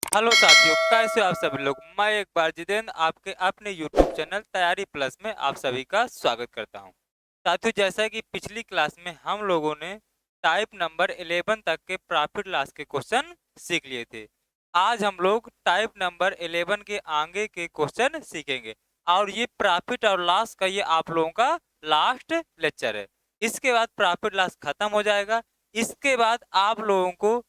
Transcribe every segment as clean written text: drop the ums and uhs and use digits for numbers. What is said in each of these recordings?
Hello साथियों, कैसे हो आप सभी लोग। मैं एक बार जितेंद्र आपके अपने यूट्यूब चैनल तैयारी प्लस में आप सभी का स्वागत करता हूं। साथियों, जैसा कि पिछली क्लास में हम लोगों ने टाइप नंबर 11 तक के प्रॉफिट लॉस के क्वेश्चन सीख लिए थे। आज हम लोग टाइप नंबर 11 के आगे के क्वेश्चन सीखेंगे और ये प्रॉफिट और लॉस का ये आप लोगों का लास्ट लेक्चर है। इसके बाद प्रॉफिट लॉस खत्म हो जाएगा। इसके बाद आप लोगों को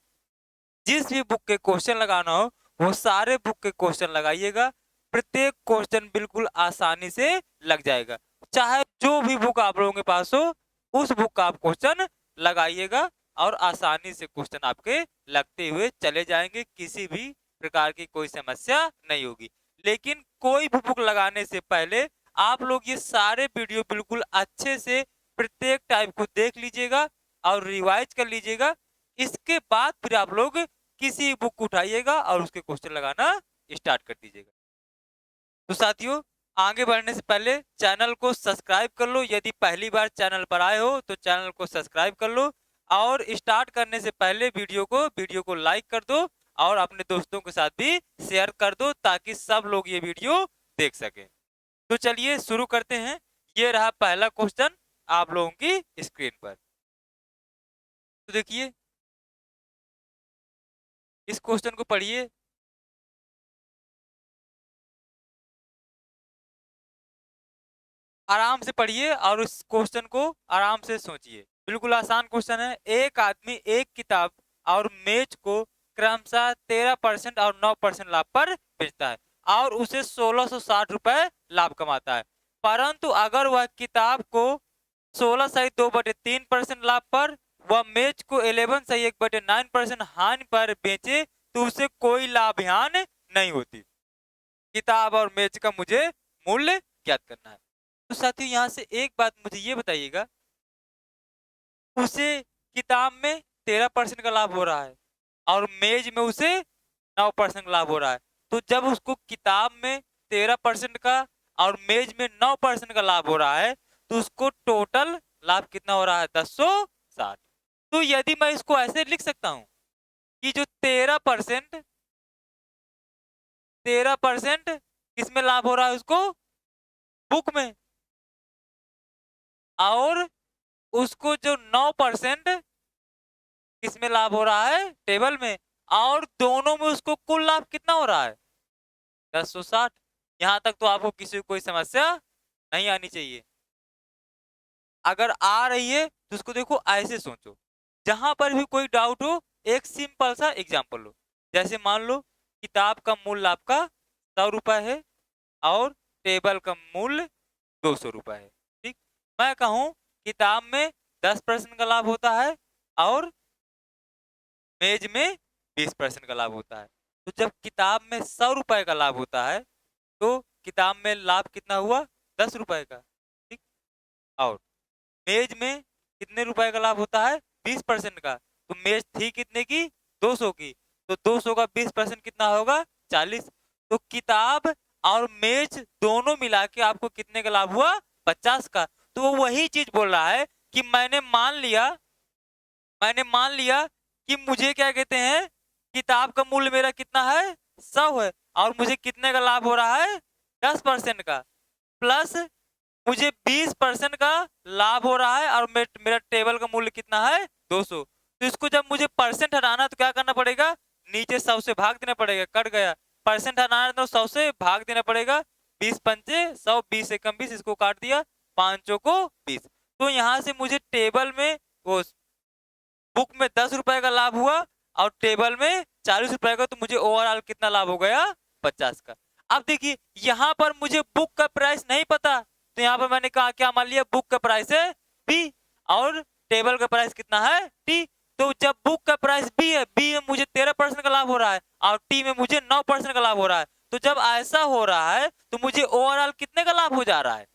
जिस भी बुक के क्वेश्चन लगाना हो वो सारे बुक के क्वेश्चन लगाइएगा। प्रत्येक क्वेश्चन बिल्कुल आसानी से लग जाएगा। चाहे जो भी बुक आप लोगों के पास हो उस बुक का आप क्वेश्चन लगाइएगा और आसानी से क्वेश्चन आपके लगते हुए चले जाएंगे। किसी भी प्रकार की कोई समस्या नहीं होगी। लेकिन कोई भी बुक लगाने से पहले आप लोग ये सारे वीडियो बिल्कुल अच्छे से प्रत्येक टाइप को देख लीजिएगा और रिवाइज कर लीजिएगा। इसके बाद फिर आप लोग किसी बुक उठाइएगा और उसके क्वेश्चन लगाना स्टार्ट कर दीजिएगा। तो साथियों, आगे बढ़ने से पहले चैनल को सब्सक्राइब कर लो। यदि पहली बार चैनल पर आए हो तो चैनल को सब्सक्राइब कर लो और स्टार्ट करने से पहले वीडियो को लाइक कर दो और अपने दोस्तों के साथ भी शेयर कर दो ताकि सब लोग ये वीडियो देख सके। तो चलिए शुरू करते हैं। ये रहा पहला क्वेश्चन आप लोगों की स्क्रीन पर। तो देखिए, इस क्वेश्चन को पढ़िए। आराम से पढ़िए और उस क्वेश्चन को आराम से सोचिए। बिल्कुल आसान क्वेश्चन है। एक आदमी एक किताब और मेज को क्रमशः 13% और 9% लाभ पर बेचता है और उसे 1660 रुपए लाभ कमाता है। परंतु अगर वह किताब को 16 सही 2/3% लाभ पर व मेज को 11 सही 1/9% हानि पर बेचे तो उसे कोई लाभ हानि नहीं होती। किताब और मेज का मुझे मूल्य ज्ञात करना है। तो साथियों, यहाँ से एक बात मुझे ये बताइएगा, उसे किताब में 13% का लाभ हो रहा है और मेज में उसे 9% लाभ हो रहा है। तो जब उसको किताब में 13% का और मेज में 9% का लाभ हो रहा है तो उसको टोटल लाभ कितना हो रहा है? 1060। तो यदि मैं इसको ऐसे लिख सकता हूं कि जो 13% किसमें लाभ हो रहा है उसको? बुक में। और उसको जो 9% किसमें लाभ हो रहा है? टेबल में। और दोनों में उसको कुल लाभ कितना हो रहा है? 1060। यहां तक तो आपको किसी को कोई समस्या नहीं आनी चाहिए। अगर आ रही है तो उसको देखो ऐसे सोचो। जहां पर भी कोई डाउट हो एक सिंपल सा एग्जांपल लो। जैसे मान लो किताब का मूल्य आपका 100 रुपए है और टेबल का मूल्य 200 रुपए है। ठीक। मैं कहूं किताब में 10% का लाभ होता है और मेज में 20% का लाभ होता है। तो जब किताब में 100 रुपए का लाभ होता है तो किताब में लाभ कितना हुआ? 10 रुपए का। ठीक। और मेज में कितने रुपए का लाभ होता है? 20% का। तो मेज थी कितने की? 200 की। तो 200 का 20% कितना होगा? 40। तो किताब और मेज दोनों मिला के आपको कितने का लाभ हुआ? 50 का। तो वो वही चीज बोल रहा है कि मैंने मान लिया कि मुझे क्या कहते हैं, किताब का मूल्य मेरा कितना है? 100 है और मुझे कितने का लाभ हो रहा है? 10% का। प्लस मुझे 20% का लाभ हो रहा है और मेरा टेबल का मूल्य कितना है? 200। तो इसको जब मुझे परसेंट हटाना तो क्या करना पड़ेगा? नीचे 100 से भाग देना पड़ेगा। कट गया। परसेंट हटाना है तो 100 से भाग देना पड़ेगा। 20 पंचे 100, 20 एकम 20, इसको काट दिया। 5 चौको 20। तो यहाँ से मुझे टेबल में वो बुक में 10 रुपए का लाभ हुआ और टेबल में 40 रुपए का। तो मुझे ओवरऑल कितना लाभ हो गया? 50 का। अब देखिए, यहाँ पर मुझे बुक का प्राइस नहीं पता तो यहाँ पर मैंने कहा क्या मान लिया? बुक का प्राइस है बी और टेबल का प्राइस कितना है? टी। तो जब बुक का प्राइस बी है, बी में मुझे 13% का लाभ हो रहा है और टी में मुझे 9% का लाभ हो रहा है। तो जब ऐसा हो रहा है तो मुझे ओवरऑल कितने का लाभ हो जा रहा है?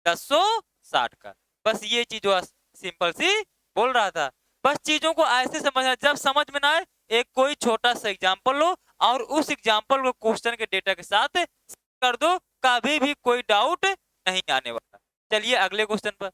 1060 का। बस ये चीज सिंपल सी बोल रहा था। बस चीजों को ऐसे समझना। जब समझ में ना आए एक कोई छोटा सा एग्जांपल लो और उस एग्जांपल को क्वेश्चन के डेटा के साथ कर दो। कभी भी कोई डाउट नहीं आने वाला। चलिए अगले क्वेश्चन पर।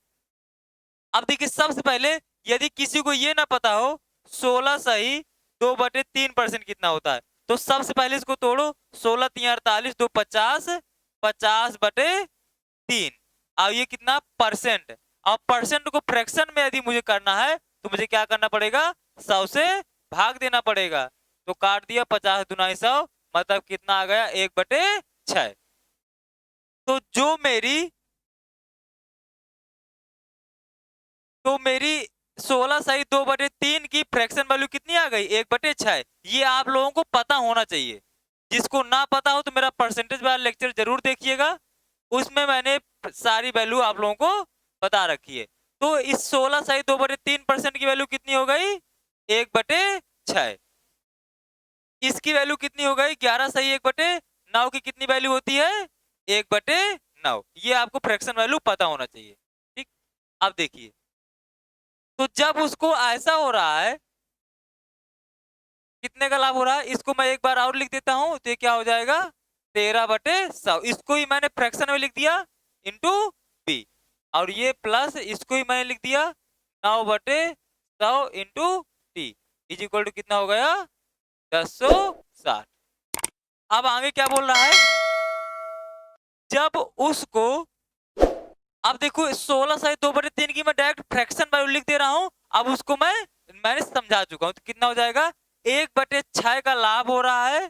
अब देखिए, सबसे पहले यदि किसी को ये ना पता हो 16 सही 2/3% कितना होता है तो सबसे पहले इसको तोड़ो, 16 3 48, 2 50, 50/3। अब ये कितना परसेंट, अब परसेंट को फ्रैक्शन में यदि मुझे करना है तो मुझे क्या करना पड़ेगा, 100 से भाग देना पड़ेगा। तो काट दिया, 50 दूना 100, मतलब कितना आ गया, 1/6। तो जो मेरी 16 सही 2/3 की फ्रैक्शन वैल्यू कितनी आ गई, 1/6। ये आप लोगों को पता होना चाहिए। जिसको ना पता हो तो मेरा परसेंटेज वाला लेक्चर जरूर देखिएगा, उसमें मैंने सारी वैल्यू आप लोगों को बता रखी है। तो इस 16 सही 2/3% की वैल्यू कितनी हो गई, 1/6। इसकी वैल्यू कितनी हो गई, 11 सही 1/9 की कितनी वैल्यू होती है, 1/9। ये आपको फ्रैक्शन वैल्यू पता होना चाहिए। ठीक, अब देखिए, तो जब उसको ऐसा हो रहा है, कितने का लाभ हो रहा है, इसको मैं एक बार और लिख देता हूं, तो ये क्या हो जाएगा, 13/100। इसको ही मैंने फ्रैक्शन में लिख दिया इंटू बी, और ये प्लस इसको ही मैंने लिख दिया 9/100 into T, is equal to कितना हो गया, 1060। अब आगे क्या बोल रहा है, जब उसको, अब देखो 16 सही 2/3 की मैं डायरेक्ट फ्रैक्शन वैल्यू लिख दे रहा हूं। अब उसको मैंने समझा चुका हूं, तो कितना हो जाएगा, 1/6 का लाभ हो रहा है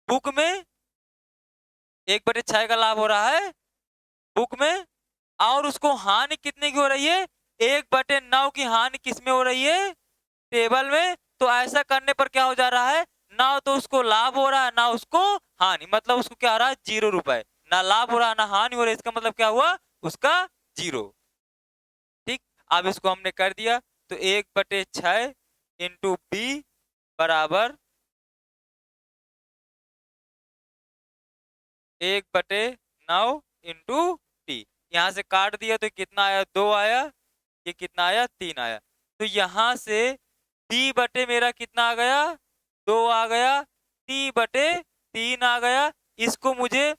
बुक में, 1/6 का लाभ हो रहा है बुक में, और उसको हानि कितने की हो रही है, 1/9 की हानि किसमें हो रही है, टेबल में। तो ऐसा करने पर क्या हो जा रहा है, ना तो उसको लाभ हो रहा है ना उसको हानि, मतलब उसको क्या हो रहा है, 0 रुपए, ना लाभ हो रहा है ना हानि हो रहा है, इसका मतलब क्या हुआ, उसका 0। ठीक, अब इसको हमने कर दिया, तो 1/6 इंटू बी बराबर 1/9 इंटू टी। यहां से काट दिया तो कितना आया, 2 आया, ये कितना आया, 3 आया। तो यहां से टी बटे मेरा कितना आ गया, 2 आ गया, टी बटे 3 आ गया। इसको मुझे,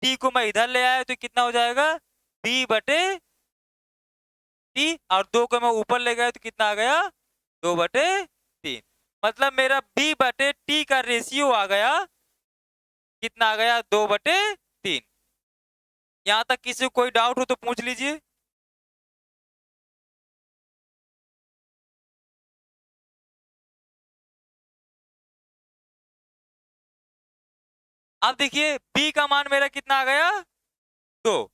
टी को मैं इधर ले आया तो कितना हो जाएगा, बी बटे टी, और 2 को मैं ऊपर ले गया तो कितना आ गया, 2/3। मतलब मेरा बी बटे टी का रेशियो आ गया, कितना आ गया, 2/3। यहां तक किसी को कोई डाउट हो तो पूछ लीजिए। अब देखिए बी का मान मेरा कितना आ गया, 2।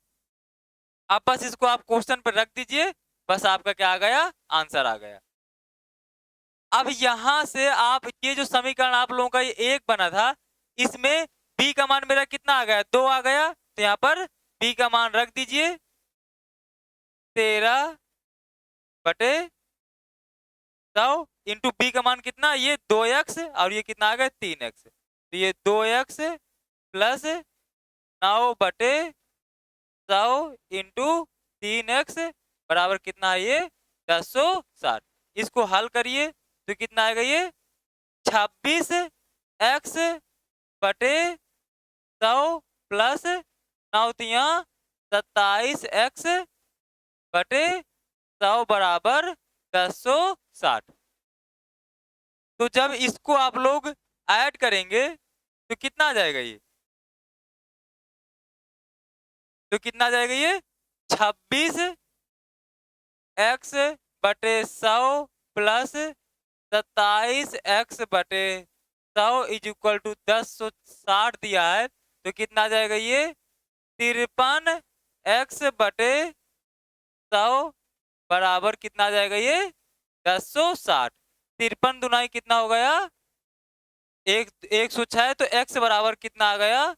अब बस इसको आप क्वेश्चन पर रख दीजिए, बस आपका क्या आ गया, आंसर आ गया। अब यहां से आप ये जो समीकरण आप लोगों का ये एक बना था, इसमें बी का मान मेरा कितना आ गया, 2 आ गया। तो यहाँ पर बी का मान रख दीजिए, 13/100 इंटू बी का मान कितना, ये 2x, और ये कितना आ गया, 3x। तो ये 2x प्लस 9/100 इंटू 3x बराबर कितना है, ये 1060। इसको हल करिए तो कितना आएगा, ये 26x/100 प्लस 9×3 27x/100 बराबर 1060। तो जब इसको आप लोग ऐड करेंगे तो कितना आ जाएगा, ये तो कितना आ जाएगा, ये 26x/100 plus 27x/100 is equal to 1060 दिया है। तो कितना आ जाएगा, ये 53x/100 बराबर कितना आ जाएगा, ये 1060। 53 दुनाई कितना हो गया, 106। तो x बराबर कितना आ गया,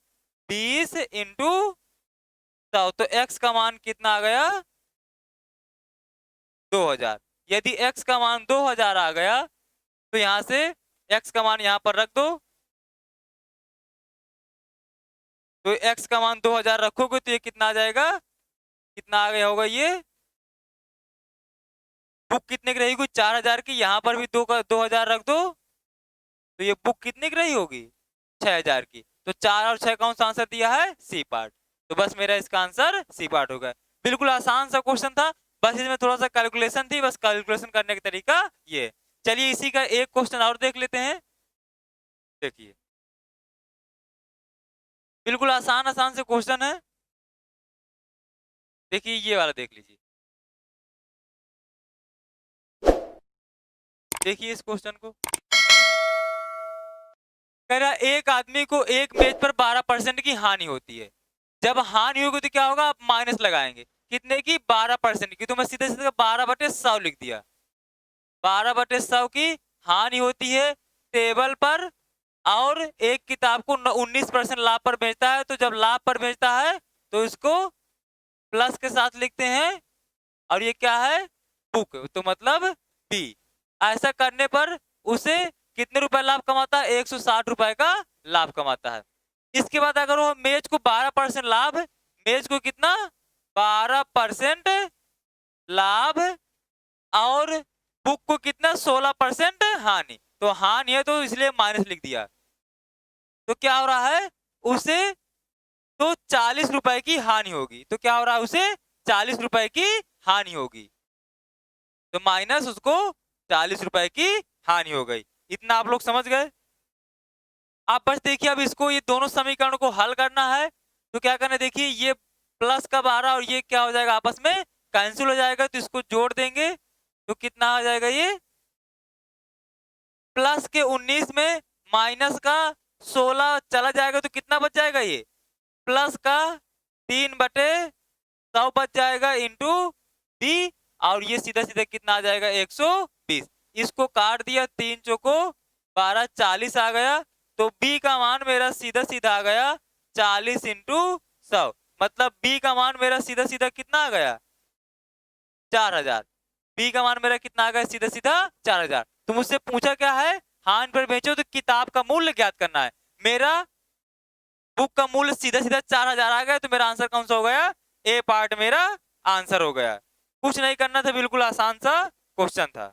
20 इंटू 100। तो x का मान कितना आ गया, 2000। यदि x का मान 2000 आ गया तो यहां से x का मान यहां पर रख दो, तो x का मान 2000 रखोगे तो ये कितना आ जाएगा, कितना आ गया होगा, ये बुक कितने की रहेगी, 4000 की। यहां पर भी 2000 रख दो, तो ये बुक कितने की रही होगी, 6000 की। तो 4 और 6 कौन सा आंसर दिया है, सी पार्ट। तो बस मेरा इसका आंसर सी पार्ट होगा। बिल्कुल आसान सा क्वेश्चन था, बस इसमें थोड़ा सा कैलकुलेशन थी, बस कैलकुलेशन करने का तरीका ये। चलिए इसी का एक क्वेश्चन और देख लेते हैं। देखिए बिल्कुल आसान आसान से क्वेश्चन है। देखिए ये वाला देख लीजिए। देखिए इस क्वेश्चन को, कह रहा है एक आदमी को एक मेज पर 12% की हानि होती है। जब हानि होगी तो क्या होगा, आप माइनस लगाएंगे कितने की, 12% की। तो मैं सीधे सीधे 12/100 लिख दिया। 12/100 की हानि होती है टेबल पर, और एक किताब को 19% लाभ पर बेचता है। तो जब लाभ पर बेचता है तो इसको प्लस के साथ लिखते हैं, और ये क्या है, बुक, तो मतलब बी। ऐसा करने पर उसे कितने रुपए लाभ कमाता है, 160 रुपए का लाभ कमाता है। इसके बाद अगर वो मेज को 12% लाभ, मेज को कितना, 12% लाभ, और बुक को कितना, 16% हानि। तो हानि है तो इसलिए माइनस लिख दिया। तो क्या हो रहा है उसे, तो 40 रुपए की हानि होगी। तो क्या हो रहा है उसे, 40 रुपए की हानि होगी। तो माइनस उसको 40 रुपए की हानि हो गई। इतना आप लोग समझ गए। आप बस देखिए अब इसको, ये दोनों समीकरण को हल करना है। तो क्या करना है, देखिए ये प्लस का 12 और ये क्या हो जाएगा, आपस में कैंसिल हो जाएगा। तो इसको जोड़ देंगे तो कितना आ जाएगा, ये प्लस के 19 में माइनस का 16 चला जाएगा तो कितना बच जाएगा, ये प्लस का 3/100 बच जाएगा इंटू बी। और ये सीधा सीधा कितना आ जाएगा, 120। इसको काट दिया, 3 चौको 12, 40 आ गया। तो बी का मान मेरा सीधा सीधा आ गया 40 इंटू 100। मतलब बी का मान मेरा सीधा सीधा कितना आ गया, 4000। बी का मान मेरा कितना आ गया, सीधा सीधा 4000। तो मुझसे पूछा क्या है, हान पर बेचो तो किताब का मूल्य ज्ञात करना है। मेरा बुक का मूल्य सीधा सीधा 4000 आ गया। तो मेरा आंसर कौन सा हो गया, ए पार्ट मेरा आंसर हो गया। कुछ नहीं करना था, बिल्कुल आसान सा क्वेश्चन था।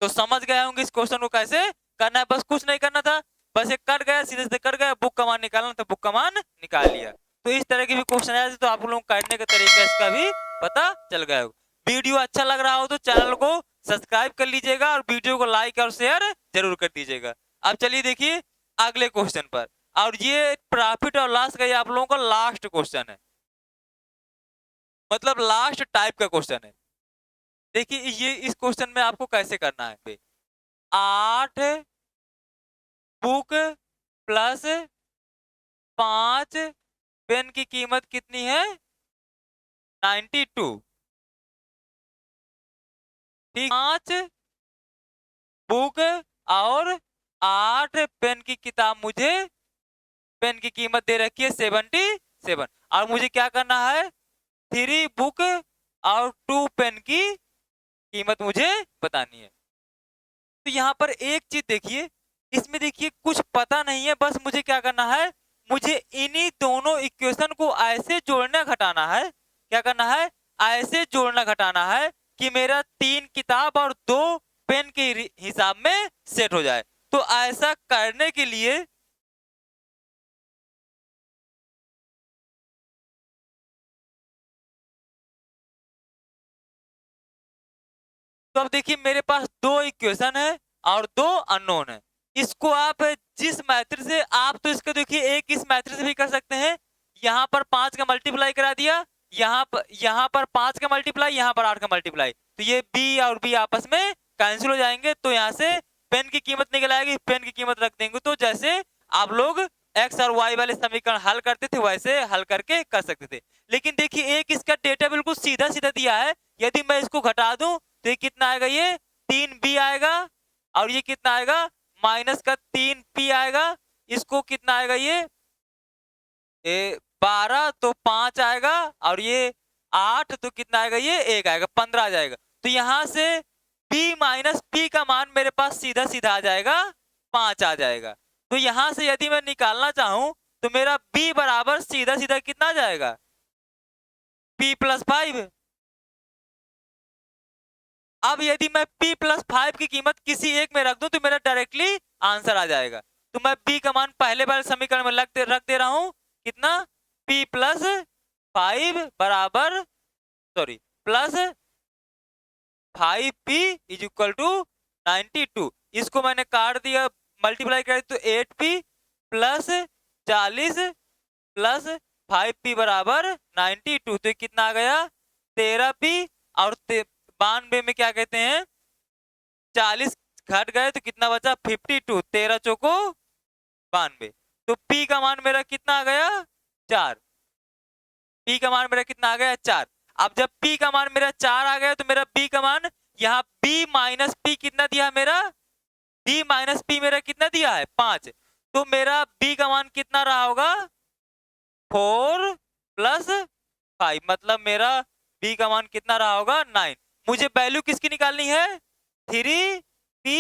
तो समझ गए होंगे इस क्वेश्चन को कैसे करना है। बस कुछ नहीं करना था, बस एक कट गया, सीधे सीधे कट गया, बुक का मान निकालना था, बुक का मान निकाल लिया। तो इस तरह के भी क्वेश्चन आए तो आप लोगों को काटने का तरीका इसका भी पता चल गया होगा। वीडियो अच्छा लग रहा हो तो चैनल को सब्सक्राइब कर लीजिएगा, और वीडियो को लाइक और शेयर जरूर कर दीजिएगा। अब चलिए देखिए अगले क्वेश्चन पर, और ये प्रॉफिट और लॉस का ये आप लोगों का लास्ट क्वेश्चन है, मतलब लास्ट टाइप का क्वेश्चन है। देखिए ये इस क्वेश्चन में आपको कैसे करना है, 8 बुक प्लस 5 पेन की कीमत कितनी है, 92। ठीक, 5 बुक और 8 पेन की किताब, मुझे पेन की कीमत दे रखी है 77, और मुझे क्या करना है, 3 बुक और 2 पेन की कीमत मुझे बतानी है। तो यहाँ पर एक चीज देखिए, इसमें देखिए कुछ पता नहीं है, बस मुझे क्या करना है, मुझे इन्हीं दोनों इक्वेशन को ऐसे जोड़ना घटाना है। क्या करना है, ऐसे जोड़ना घटाना है कि मेरा 3 किताब और 2 पेन के हिसाब में सेट हो जाए। तो ऐसा करने के लिए तो अब देखिए मेरे पास 2 इक्वेशन है और 2 अननोन है। इसको आप जिस मैथड से, आप तो इसको देखिए एक इस मैथड से भी कर सकते हैं। यहाँ पर 5 का मल्टीप्लाई करा दिया, यहाँ पर 5 का मल्टीप्लाई, यहाँ पर 8 का मल्टीप्लाई, तो ये बी और बी आपस में कैंसिल हो जाएंगे। तो यहाँ से पेन की कीमत निकल आएगी, पेन की कीमत रख देंगे। तो जैसे आप लोग एक्स और वाई वाले समीकरण हल करते थे वैसे हल करके कर सकते थे। लेकिन देखिए एक इसका डेटा बिल्कुल सीधा सीधा दिया है, यदि मैं इसको घटा दूं तो ये कितना आएगा, ये 3b आएगा, और ये कितना आएगा, माइनस का 3p आएगा। इसको कितना आएगा, ये 12 तो 5 आएगा, और ये 8 तो कितना आएगा, ये 1 आएगा, 15 आ जाएगा। तो यहां से b माइनस p का मान मेरे पास सीधा सीधा आ जाएगा, 5 आ जाएगा। तो यहां से यदि मैं निकालना चाहूं तो मेरा b बराबर सीधा सीधा कितना आ जाएगा, p प्लस 5। अब यदि मैं p प्लस 5 की कीमत किसी एक में रख दूं तो मेरा डायरेक्टली आंसर आ जाएगा। तो मैं b का मान पहले वाले समीकरण में रख दे रहा हूं, कितना, p प्लस 5 बराबर, sorry, plus 5p is equal to 92, इसको मैंने काट दिया, मल्टीप्लाई कर तो 8p प्लस 40 प्लस 5p बराबर 92। तो ये कितना आ गया 13p। और 92 में क्या कहते हैं 40 घट गए तो कितना बचा 52, 13 चौको 92। तो p का मान मेरा कितना आ गया 4। p का मान मेरा कितना आ गया 4। अब जब p का मान मेरा 4 आ गया तो मेरा b का मान यहाँ b माइनस p कितना दिया मेरा b माइनस p मेरा कितना दिया है 5। तो मेरा b का मान कितना रहा होगा 4 प्लस 5, मतलब मेरा b का मान कितना रहा होगा 9। मुझे वैल्यू किसकी निकालनी है 3p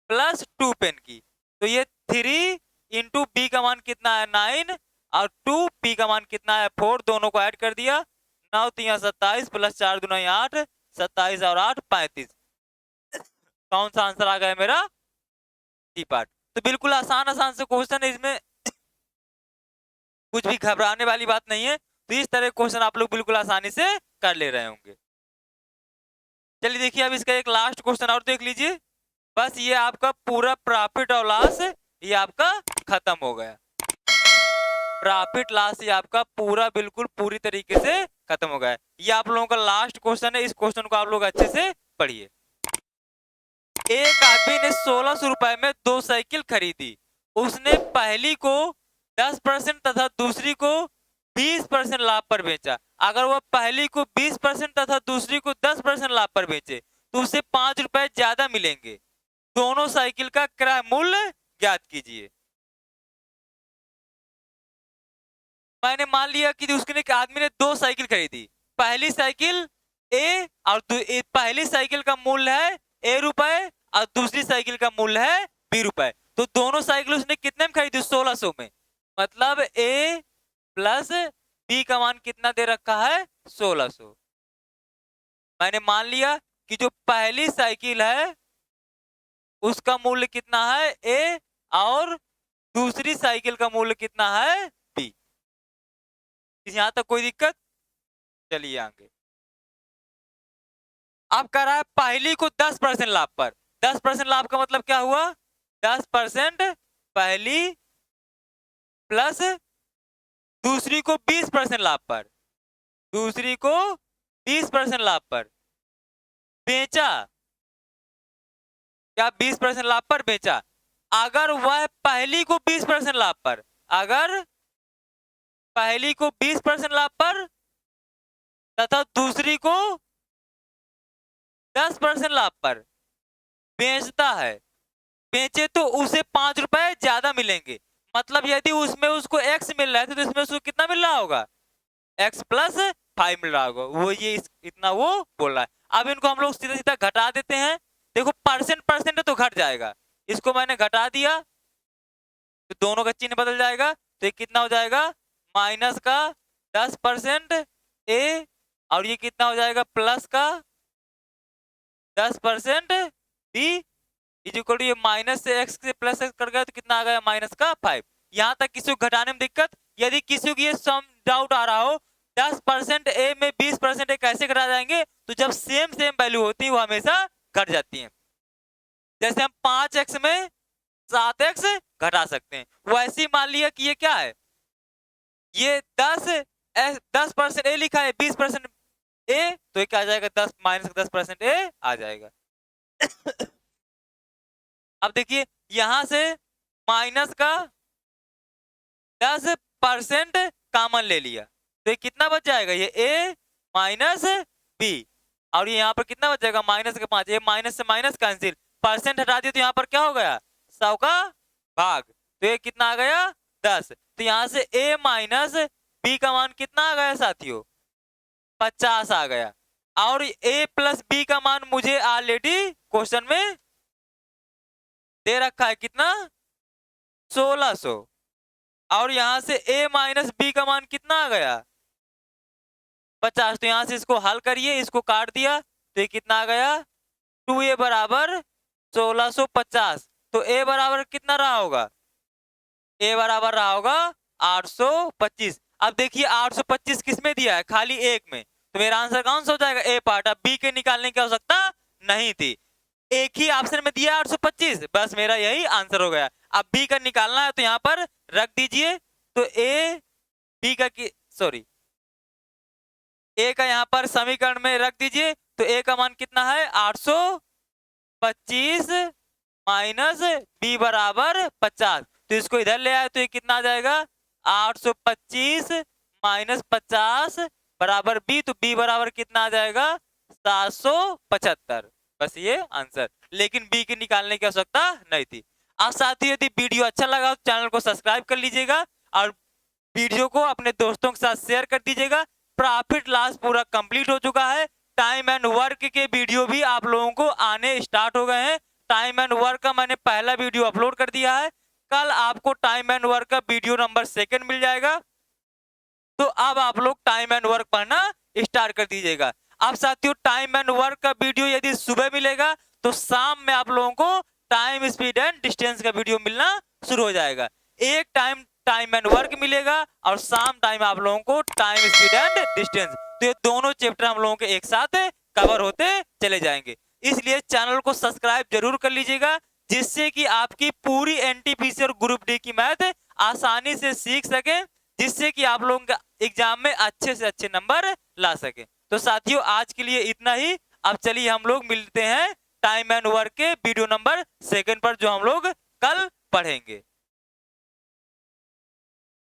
प्लस 2 पेन की। तो ये 3 इंटू बी का मान कितना है 9 और 2 पी का मान कितना है 4, दोनों को ऐड कर दिया 9 3 27 प्लस 4 दूना 8, 27 और 8 35। कौन सा आंसर आ गया मेरा डी पार्ट। तो बिल्कुल आसान आसान से क्वेश्चन है, इसमें कुछ भी घबराने वाली बात नहीं है। तो इस तरह क्वेश्चन आप लोग बिल्कुल आसानी से कर ले रहे होंगे। चलिए देखिए अब इसका एक लास्ट क्वेश्चन और देख लीजिए। बस ये आपका पूरा प्रॉफिट और लॉस ये आपका खत्म हो गया। प्रॉफिट लॉस ये आपका पूरा बिल्कुल पूरी तरीके से खत्म हो गया। ये आप लोगों का लास्ट क्वेश्चन है, इस क्वेश्चन को आप लोग अच्छे से पढ़िए। एक आदमी ने 1600 रुपए में 2 साइकिल खरीदी। उसने पहली को 10% तथा दूसरी को 20% लाभ पर बेचा। अगर वह पहली को 20% तथा दूसरी को 10% लाभ पर बेचे तो उसे 5 रुपए ज्यादा मिलेंगे। दोनों साइकिल का क्रय मूल्य ज्ञात कीजिए। मैंने मान लिया कि उसने आदमी ने 2 साइकिल खरीदी। पहली साइकिल ए और पहली साइकिल का मूल्य है ए रुपए और दूसरी साइकिल का मूल्य है बी रुपए। तो दोनों साइकिल उसने कितने में खरीदी 1600 में। मतलब ए प्लस बी का मान कितना दे रखा है 1600। मैंने मान लिया कि जो पहली साइकिल है उसका मूल्य कितना है ए और दूसरी साइकिल का मूल्य कितना है बी। यहां तक कोई दिक्कत। चलिए आगे। अब कह रहा है पहली को 10% लाभ पर। 10% लाभ का मतलब क्या हुआ 10% पहली प्लस दूसरी को 20% लाभ पर, दूसरी को 20% लाभ पर बेचा। क्या 20% लाभ पर बेचा। अगर वह पहली को 20% लाभ पर, अगर पहली को 20% लाभ पर तथा दूसरी को 10% लाभ पर बेचता है, बेचे तो उसे 5 रुपए ज्यादा मिलेंगे। मतलब यदि उसमें उसको x मिल रहा है तो इसमें उसको कितना मिल रहा होगा x प्लस 5 मिल रहा होगा। वो ये इतना वो बोल रहा है। अब इनको हम लोग सीधा सीधा घटा देते हैं। देखो परसेंट परसेंट तो घट जाएगा, इसको मैंने घटा दिया तो दोनों का चिन्ह बदल जाएगा। तो ये कितना हो जाएगा माइनस का 10% ए और ये कितना हो जाएगा प्लस का 10% बी इक्वल टू ये माइनस से एक्स से प्लस एक्स कर गया तो कितना आ गया माइनस का 5। यहां तक किसी को घटाने में दिक्कत। यदि किसी को ये सम डाउट आ रहा हो 10% ए में 20% ए कैसे घटा जाएंगे, तो जब सेम सेम वैल्यू होती है वो हमेशा घट जाती है। जैसे हम 5x में 7x घटा सकते हैं, वैसे ही मान लिया कि ये क्या है ये 10% ए लिखा है 20% ए, तो ये क्या आ जाएगा 10 माइनस 10% ए आ जाएगा। अब देखिए यहां से माइनस का 10% कॉमन ले लिया तो ये कितना बच जाएगा ये a माइनस बी और ये यहाँ पर कितना बच जाएगा माइनस का 5। ये माइनस से माइनस कैंसिल, परसेंट हटा दिया तो यहाँ पर क्या हो गया 100 का भाग, तो ये कितना आ गया 10। तो यहाँ से a माइनस बी का मान कितना आ गया साथियों 50 आ गया। और a प्लस बी का मान मुझे ऑलरेडी क्वेश्चन में दे रखा है कितना 1600 और यहां से a माइनस बी का मान कितना आ गया 50। तो यहां से इसको हल करिए, इसको काट दिया तो ये कितना आ गया 2a बराबर 1650। तो a बराबर कितना रहा होगा a बराबर रहा होगा 825। अब देखिए 825 किस में दिया है खाली एक में, तो मेरा आंसर कौन सा हो जाएगा ए पार्ट। अब बी के निकालने की आवश्यकता नहीं थी। एक ही ऑप्शन में दिया 825, बस मेरा यही आंसर हो गया। अब बी का निकालना है तो यहाँ पर रख दीजिए। तो ए बी का सॉरी ए का यहाँ पर समीकरण में रख दीजिए। तो ए का मान कितना है 825 माइनस बी बराबर 50। तो इसको इधर ले आए तो ये कितना आ जाएगा 825 माइनस 50 बराबर बी। तो बी बराबर कितना आ जाएगा 775। बस ये आंसर, लेकिन बी की निकालने की आवश्यकता नहीं थी। अब साथियों यदि वीडियो अच्छा लगा तो चैनल को सब्सक्राइब कर लीजिएगा और वीडियो को अपने दोस्तों के साथ शेयर कर दीजिएगा। प्रॉफिट लॉस पूरा कंप्लीट हो चुका है। टाइम एंड वर्क के वीडियो भी आप लोगों को आने स्टार्ट हो गए हैं। टाइम एंड वर्क का मैंने पहला वीडियो अपलोड कर दिया है। कल आपको टाइम एंड वर्क का वीडियो नंबर 2 मिल जाएगा। तो अब आप लोग टाइम एंड वर्क पढ़ना स्टार्ट कर दीजिएगा। अब साथियों टाइम एंड वर्क का वीडियो यदि सुबह मिलेगा तो शाम में आप लोगों को टाइम स्पीड एंड डिस्टेंस का वीडियो मिलना शुरू हो जाएगा। एक टाइम टाइम एंड वर्क मिलेगा और शाम टाइम आप लोगों को टाइम स्पीड एंड डिस्टेंस। तो ये दोनों चैप्टर हम लोगों के एक साथ कवर होते चले जाएंगे। इसलिए चैनल को सब्सक्राइब जरूर कर लीजिएगा, जिससे कि आपकी पूरी एनटीपीसी और ग्रुप डी की मैथ आसानी से सीख सके, जिससे कि आप लोगों का एग्जाम में अच्छे से अच्छे नंबर ला सके। तो साथियों आज के लिए इतना ही। अब चलिए हम लोग मिलते हैं टाइम एंड वर्क के वीडियो नंबर 2 पर, जो हम लोग कल पढ़ेंगे।